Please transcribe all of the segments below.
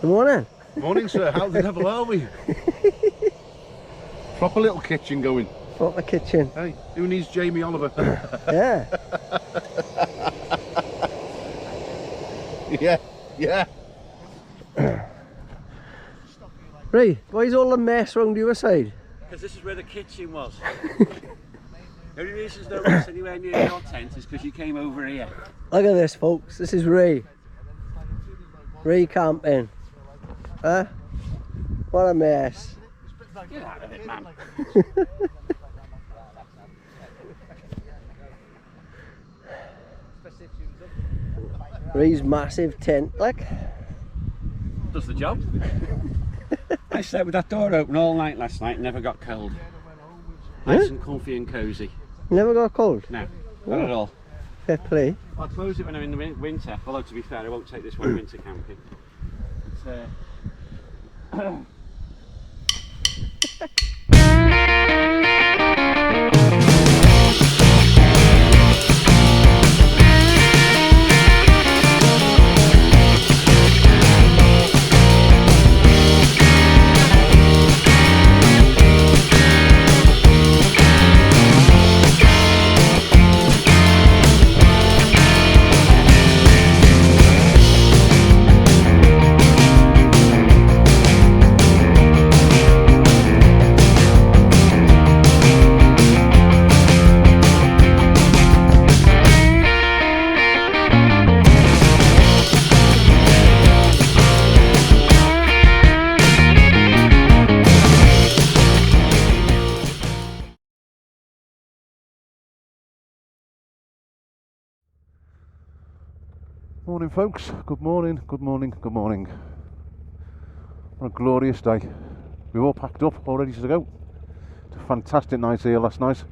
Good morning. Morning, sir. How the devil are we? Proper little kitchen going. Proper kitchen. Hey, who needs Jamie Oliver? Yeah. yeah. Right, why is all the mess round the other side? Because this is where the kitchen was. The only reason there's no mess anywhere near your tent is because you came over here. Look at this, folks. This is Ray. Ray camping. Huh? What a mess. Get out of it, man. Ray's massive tent, like. Does the job. I slept with that door open all night last night and never got cold. Nice and comfy and cosy. Never got cold? No, not at all. Fair play. I'll close it when I'm in the winter, although to be fair I won't take this one winter camping. Morning, folks. Good morning, good morning, good morning. What a glorious day. We've all packed up, all ready to go. It's a fantastic night here last night.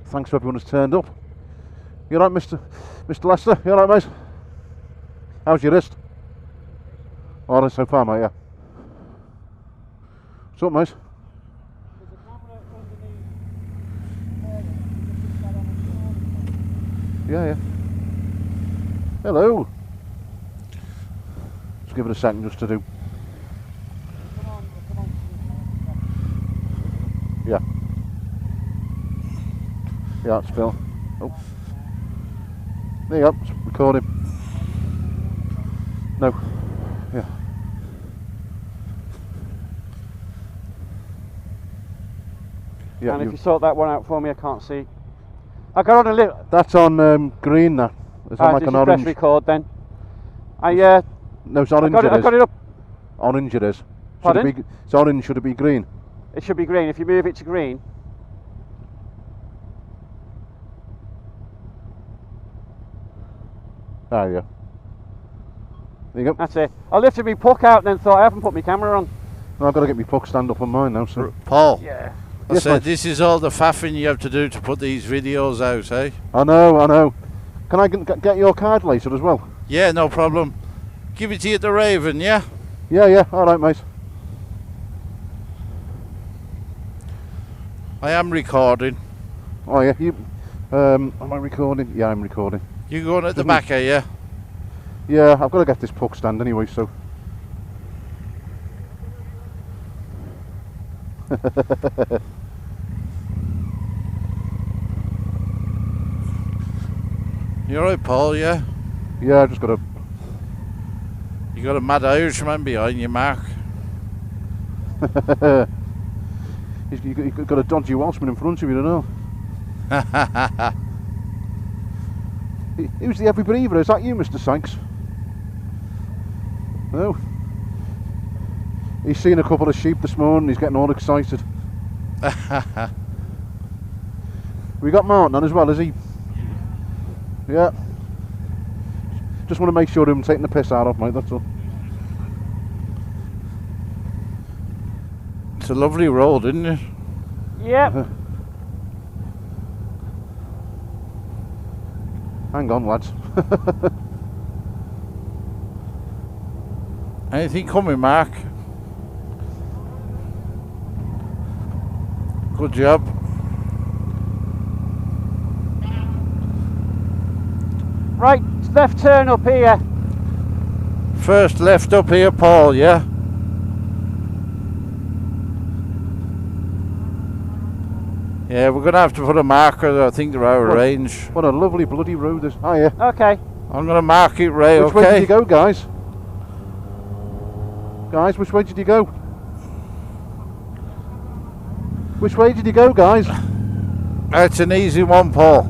Thanks to everyone who's turned up. You alright, Mr. Lester? You alright, mate? How's your wrist? Alright so far, mate, yeah. What's up, mate? Yeah. Hello. Just give it a second just to do. Yeah. Yeah, it's Phil. Oh. There you go, it's recording. No. Yeah. Yeah. And if you sort that one out for me, I can't see. I got on a little. That's on green. That is on like an orange. Press record then. No, it's orange. I got it up. Orange it is. Pardon? It's orange. Should it be green? It should be green. If you move it to green. Ah, yeah. There you go. That's it. I lifted my puck out and then thought I haven't put my camera on. No, I've got to get my puck stand up on mine now. So. Paul, Yeah. I Yes, said mate. this is all the faffing you have to do to put these videos out, eh? I know. Can I get your card later as well? Yeah, no problem. Give it to you at the Raven, yeah? Yeah. All right, mate. I am recording. Oh yeah. You. Am I recording? Yeah, I'm recording. You going at the back, are you? Yeah, I've got to get this puck stand anyway. So. You alright, Paul, yeah? Yeah, I just got to. You got a mad Irishman behind you, Mark. You've got a dodgy Welshman in front of you, you know. Who's the heavy breather? Is that you, Mr. Sykes? No. He's seen a couple of sheep this morning. He's getting all excited. We got Martin on as well, is he? Yeah. Just want to make sure I'm taking the piss out of, mate, that's all. It's a lovely road, isn't it? Yep. Hang on, lads. Anything coming, Mark? Good job. Right, left turn up here. First left up here, Paul, yeah? Yeah, we're going to have to put a marker. I think they're out of range. What a lovely bloody road this. Oh, yeah. Okay. I'm going to mark it, Ray, Which way did you go, guys? Guys, which way did you go? Which way did you go, guys? That's an easy one, Paul.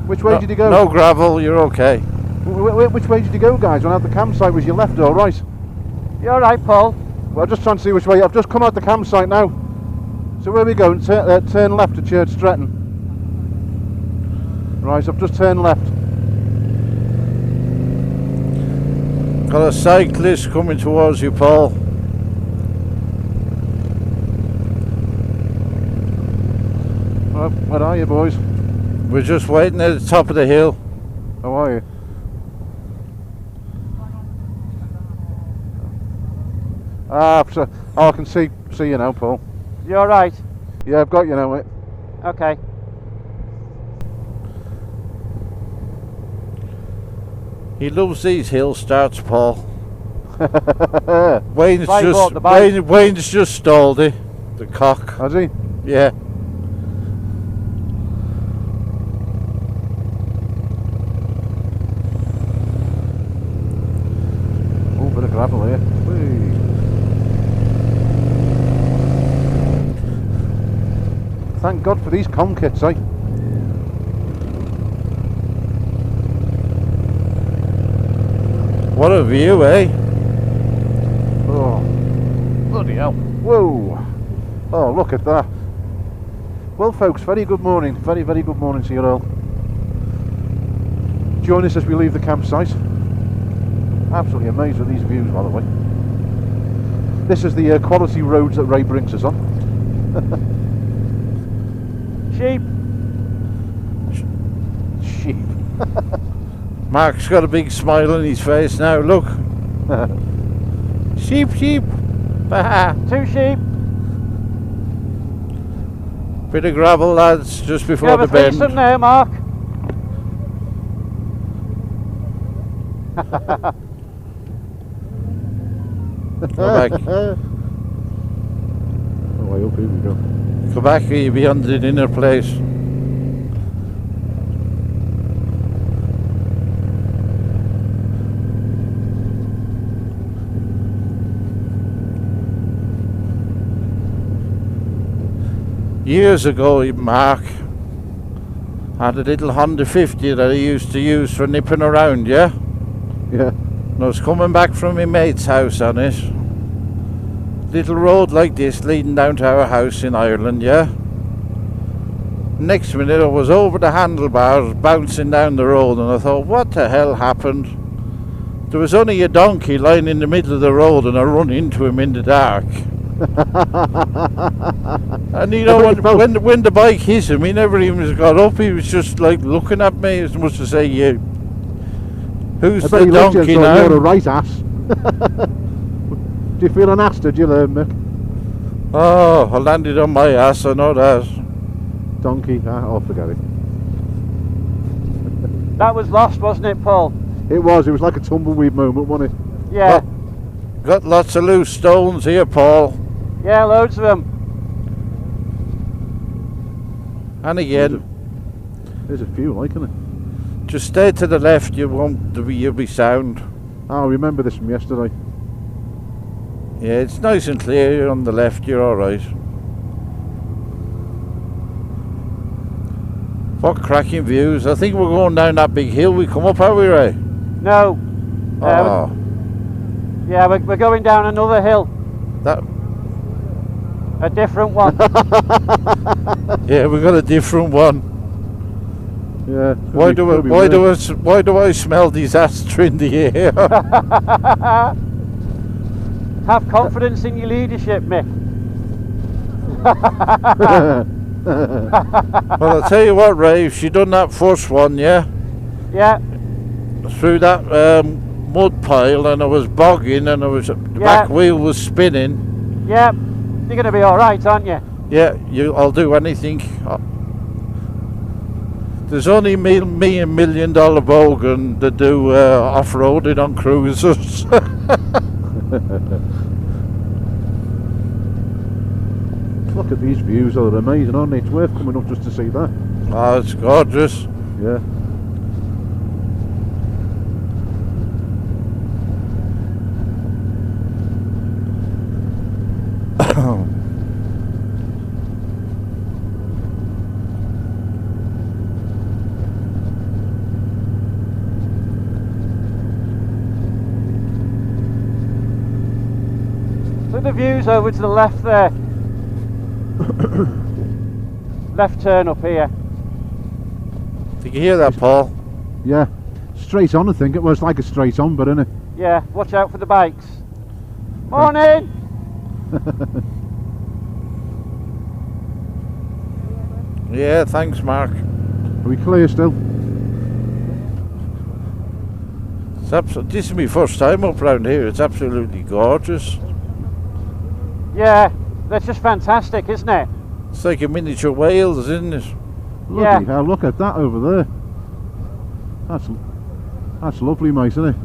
Which way did you go? No gravel, you're okay. Which way did you go, guys? When I had the campsite, was your left or right? You alright, Paul? Well, I'm just trying to see which way. I've just come out the campsite now. So where are we going? Turn left to Church Stretton. Right, I've just turned left. Got a cyclist coming towards you, Paul. Where are you, boys? We're just waiting at the top of the hill. How are you? So, I can see you now, Paul. You alright? Yeah, I've got you now, mate. Okay. He loves these hill starts, Paul. Why you bought the bike? Wayne's just stalled it. The cock. Has he? Yeah. Oh, bit of gravel here. Whee. Thank God for these com kits, eh? What a view, eh? Oh, bloody hell. Whoa. Oh, look at that. Well, folks, very good morning. Very, very good morning to you all. Join us as we leave the campsite. Absolutely amazed with these views, by the way. This is the quality roads that Ray brings us on. Sheep. Sheep. Mark's got a big smile on his face now, look. Sheep, sheep. Bah. 2 sheep. Bit of gravel, lads, just You before have the a bend. threesome there, Mark. Go back. Oh, I hope here we go. Go back, or you'll be on the dinner place. Years ago, Mark had a little Honda 50 that he used to use for nipping around, yeah? Yeah. And I was coming back from my mate's house on it. Little road like this leading down to our house in Ireland, yeah? Next minute I was over the handlebars bouncing down the road and I thought, what the hell happened? There was only a donkey lying in the middle of the road and I run into him in the dark. And you know, when the bike hit him, he never even got up. He was just like looking at me as much to say, "Yeah, who's the donkey now?" You're a right ass. Do you feel an ass? Did you learn, Mick? Oh, I landed on my ass. I know that. Donkey. Oh, forget it. That was lost, wasn't it, Paul? It was. It was like a tumbleweed moment, wasn't it? Yeah. Got lots of loose stones here, Paul. Yeah, loads of them. And again, There's a few, like, isn't it? just stay to the left. You'll be sound. Oh, I remember this from yesterday. Yeah, it's nice and clear on the left. You're all right. What cracking views! I think we're going down that big hill we come up, are we, Ray? No. Oh, Yeah, we're going down another hill. that. A different one. Yeah, we got a different one. Yeah. Why do I smell disaster in the air? Have confidence in your leadership, Mick. Well, I'll tell you what, Ray, if she done that first one, yeah, Yeah. through that mud pile, and I was bogging, and the back wheel was spinning. Yeah. You're going to be alright, aren't you? Yeah, I'll do anything. There's only me and $1 million Bogan that do off-roading on cruisers. Look at these views, though, they're amazing, aren't they? It's worth coming up just to see that. Oh, it's gorgeous. Yeah. Look at the views over to the left there. Left turn up here. Did you hear that, Paul? Yeah. Straight on, I think. It was like a straight on, but innit? Yeah, watch out for the bikes. Morning! Yeah, thanks, Mark. Are we clear still? This is my first time up round here. It's absolutely gorgeous. Yeah, that's just fantastic, isn't it? It's like a miniature Wales, isn't it? Bloody Yeah. hell, look at that over there. That's lovely, mate, isn't it?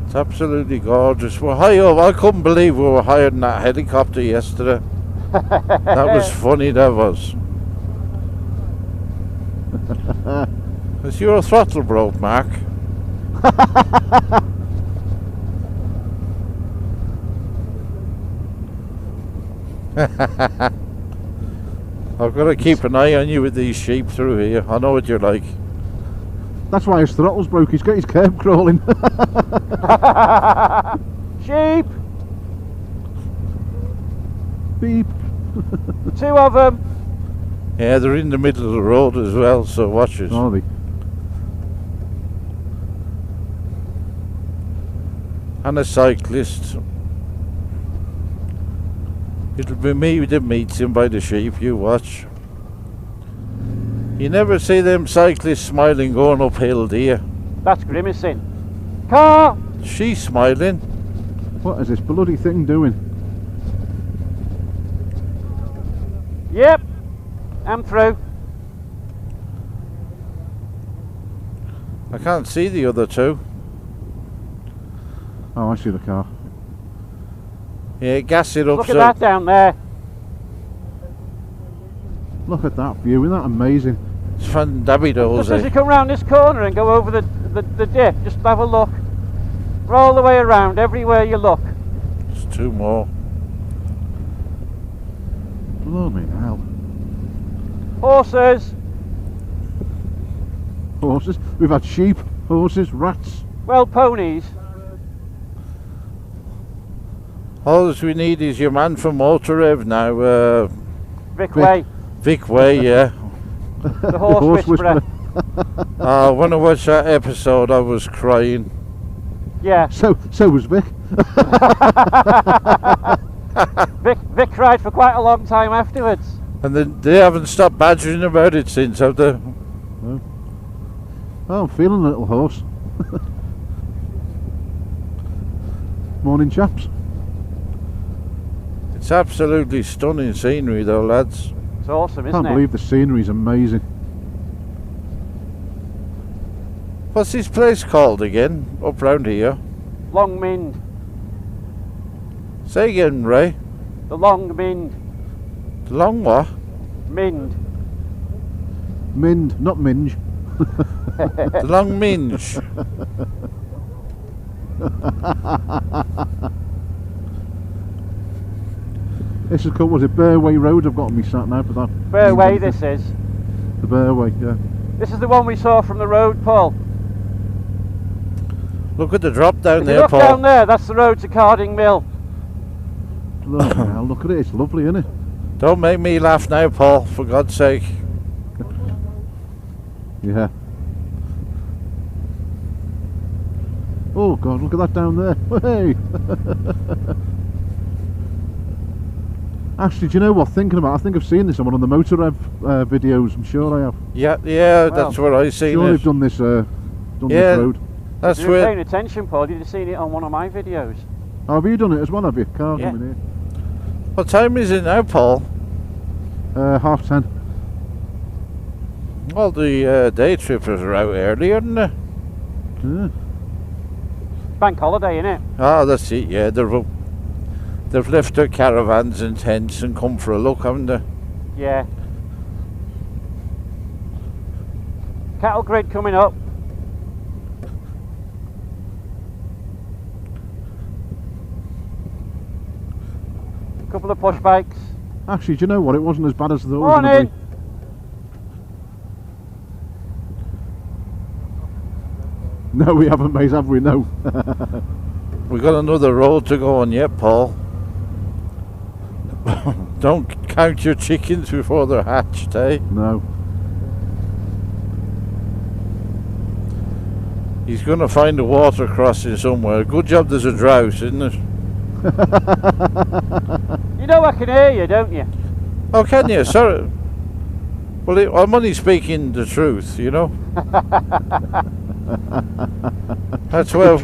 It's absolutely gorgeous. We're high up. I couldn't believe we were higher than that helicopter yesterday. That was funny, that was. Is your throttle broke, Mark? I've got to keep an eye on you with these sheep through here. I know what you're like. That's why his throttle's broke. He's got his curb crawling. Sheep! Beep. 2 of them. Yeah, they're in the middle of the road as well, so watch it. Are they? And a cyclist. It'll be me that meets him by the sheep, you watch. You never see them cyclists smiling going uphill, do you? That's grimacing. Car! She's smiling. What is this bloody thing doing? Yep, I'm through. I can't see the other two. Oh, I see the car. Yeah, gas it up. Look at that down there. Look at that view, isn't that amazing? It's fandabidos, Just as you eh? come round this corner and go over the dip, just have a look. Roll the way around, everywhere you look. There's 2 more. Blimey hell. Horses. Horses. We've had sheep, horses, rats. Well, ponies. All that we need is your man from Motorrev now, Vic Way. Vic Way, yeah. The horse whisperer. When I watched that episode, I was crying. Yeah. So was Vic. Vic cried for quite a long time afterwards. And they haven't stopped badgering about it since, have they? Oh, I'm feeling a little horse. Morning, chaps. It's absolutely stunning scenery though, lads. It's awesome, isn't Can't it? believe the scenery's amazing. What's this place called again, up round here? Long Mynd. Say again, Ray. The Long Mynd. The long what? Mynd. Mynd, not minge. The long minge. This is called, was it Burway Road? I've got me sat now for that. Burway this is. The Burway, yeah. This is the one we saw from the road, Paul. Look at the drop down If you there, look Paul. down there, that's the road to Carding Mill. Bloody hell, look at it, it's lovely, isn't it? Don't make me laugh now, Paul, for God's sake. Yeah. Oh God, look at that down there. Hey! Actually, do you know what? Thinking about it, I think I've seen this on one of the Motorrev videos. I'm sure I have. Yeah, Wow. that's where I seen Sure, it. they've done this. This road. That's If you were where. paying attention, Paul, you'd have seen it on one of my videos. Oh, have you done it as well? Have you? Car Yeah. coming What time is it now, Paul? here. 10:30. Well, the day trippers are out early, aren't they? Yeah. Bank holiday, innit? Ah, that's it, yeah. They've left their caravans and tents and come for a look, haven't they? Yeah. Cattle grid coming up. A couple of push bikes. Actually, do you know what? It wasn't as bad as I thought it was going to Morning. be. No, we haven't, mate, have we? No. We've got another road to go on yet, Paul. Don't count your chickens before they're hatched, eh? No. He's going to find a water crossing somewhere. Good job there's a drought, isn't it? You know I can hear you, don't you? Oh, can you? Sorry. Well, I'm only speaking the truth, you know. That's why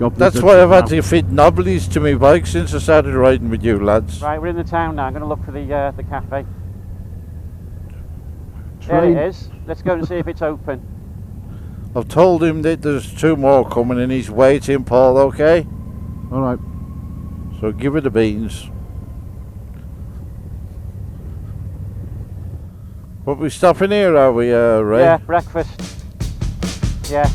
I've had to fit knobblies to my bike since I started riding with you lads. Right, we're in the town now. I'm going to look for the cafe. Train. There it is. Let's go and see if it's open. I've told him that there's 2 more coming and he's waiting, Paul, okay? All right. So give it the beans. But we stopping here, are we, Ray? Yeah, breakfast. Yeah.